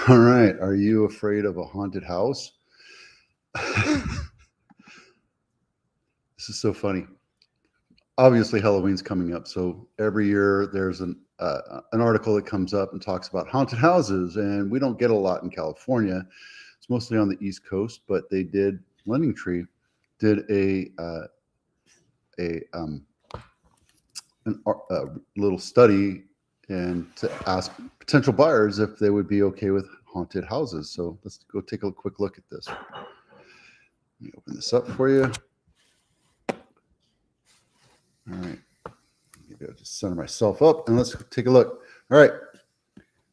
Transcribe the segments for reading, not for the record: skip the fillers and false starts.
All right. Are you afraid of a haunted house? This is so funny. Obviously, Halloween's coming up, so every year there's an article that comes up and talks about haunted houses, and we don't get a lot in California. It's mostly on the East Coast, but they did Lending Tree did a little study and to ask potential buyers if they would be okay with haunted houses. So let's go take a quick look at this. Let me open this up for you. All right. Maybe I'll just center myself up and let's take a look. All right.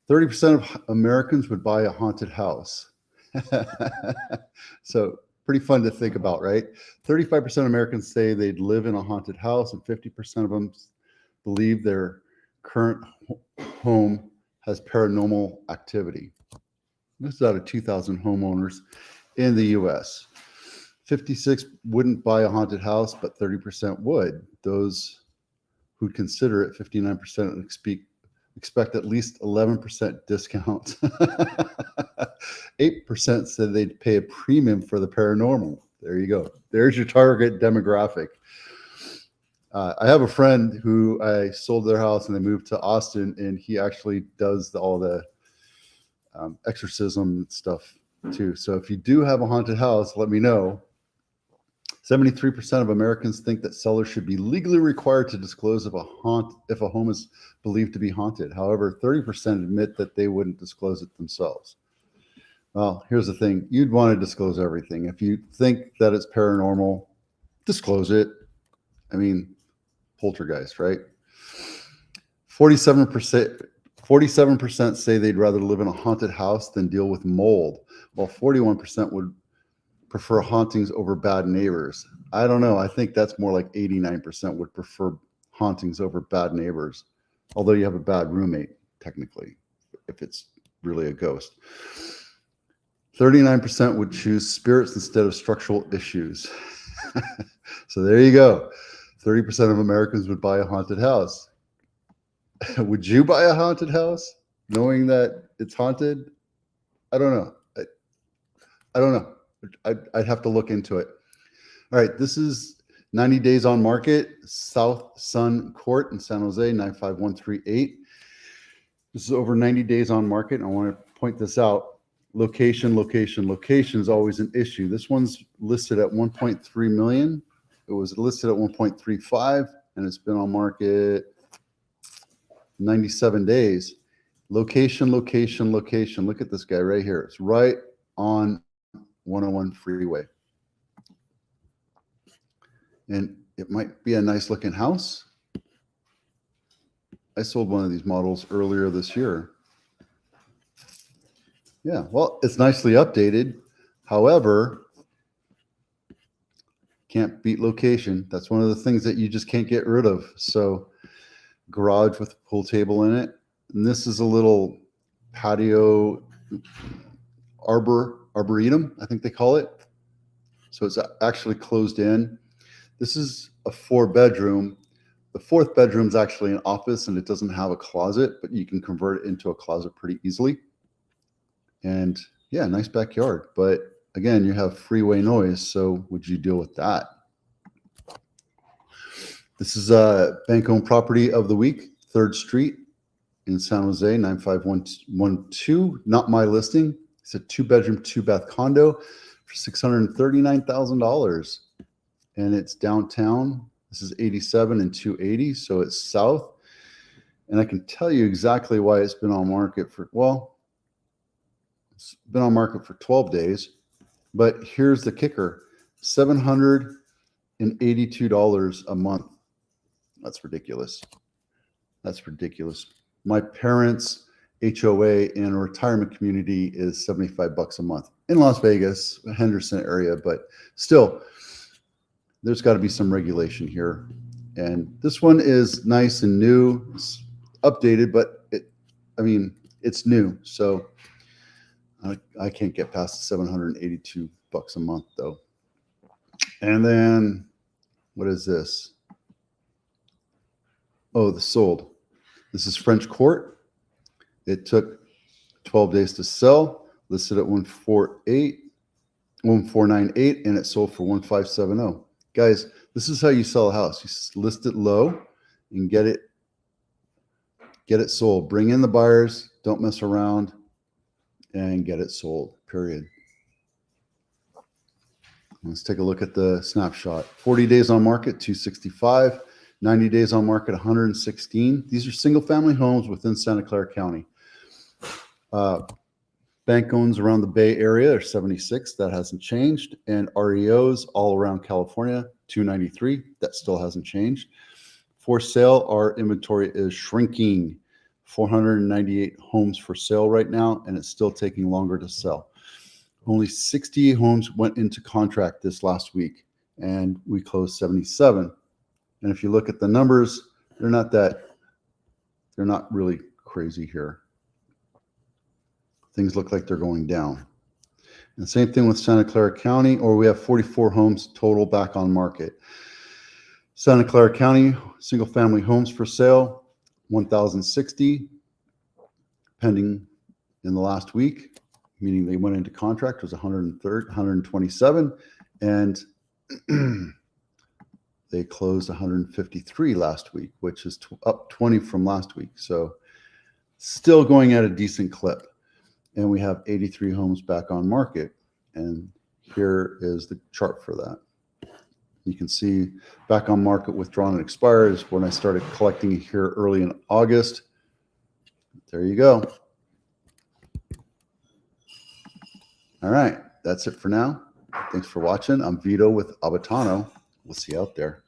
30% of Americans would buy a haunted house. So pretty fun to think about, right? 35% of Americans say they'd live in a haunted house, and 50% of them believe their current home has paranormal activity. This is out of 2,000 homeowners in the U.S. 56 wouldn't buy a haunted house, but 30% would. Those who'd consider it, 59% expect at least 11% discount. 8% said they'd pay a premium for the paranormal. There you go. There's your target demographic. I have a friend who I sold their house and they moved to Austin, and he actually does all the exorcism stuff too. So if you do have a haunted house, let me know. 73% of Americans think that sellers should be legally required to disclose if a home is believed to be haunted. However, 30% admit that they wouldn't disclose it themselves. Well, here's the thing. You'd want to disclose everything. If you think that it's paranormal, disclose it. I mean, poltergeist, right? 47% say they'd rather live in a haunted house than deal with mold, while 41% would prefer hauntings over bad neighbors. I don't know. I think that's more like 89% would prefer hauntings over bad neighbors, although you have a bad roommate, technically, if it's really a ghost. 39% would choose spirits instead of structural issues. So there you go. 30% of Americans would buy a haunted house. Would you buy a haunted house knowing that it's haunted? I don't know. I don't know. I'd have to look into it. All right, this is 90 Days on Market, South Sun Court in San Jose, 95138. This is over 90 days on market. I want to point this out. Location is always an issue. This one's listed at 1.3 million. It was listed at 1.35, and it's been on market 97 days. Location. Look at this guy right here. It's right on 101 freeway. And it might be a nice looking house. I sold one of these models earlier this year. Yeah, well, it's nicely updated. However, can't beat location. That's one of the things that you just can't get rid of. So garage with a pool table in it. And this is a little patio arboretum, I think they call it. So it's actually closed in. This is a 4-bedroom. The 4th bedroom is actually an office, and it doesn't have a closet, but you can convert it into a closet pretty easily. And yeah, nice backyard. But again, you have freeway noise. So would you deal with that? This is a bank-owned property of the week, 3rd Street in San Jose, 95112. Not my listing. It's a 2-bedroom, 2-bath condo for $639,000. And it's downtown. This is 87 and 280, so it's south. And I can tell you exactly why it's been on market for, well, it's been on market for 12 days. But here's the kicker, $782 a month. That's ridiculous. That's ridiculous. My parents' HOA in a retirement community is $75 a month in Las Vegas, Henderson area, but still, there's got to be some regulation here. And this one is nice and new, it's updated, but it's new. So I can't get past $782 a month though. And then what is this? Oh, the sold. This is French Court. It took 12 days to sell, listed at 1498, and it sold for 1570. Guys, this is how you sell a house. You list it low and get it sold. Bring in the buyers, don't mess around, and get it sold, period. Let's take a look at the snapshot. 40 days on market, 265. 90 days on market, 116. These are single family homes within Santa Clara County. Bank owns around the Bay Area are 76. That hasn't changed. And REOs all around California, 293. That still hasn't changed. For sale, our inventory is shrinking. 498 homes for sale right now, and it's still taking longer to sell. Only 68 homes went into contract this last week, and we closed 77. And if you look at the numbers, they're not really crazy here. Things look like they're going down. And same thing with Santa Clara County, or we have 44 homes total back on market. Santa Clara County, single family homes for sale, 1,060 pending in the last week, meaning they went into contract, was 127, and they closed 153 last week, which is up 20 from last week. So still going at a decent clip. And we have 83 homes back on market. And here is the chart for that. You can see back on market withdrawn and expired is when I started collecting it here early in August. There you go. All right, that's it for now. Thanks for watching. I'm Vito with Abitano. We'll see you out there.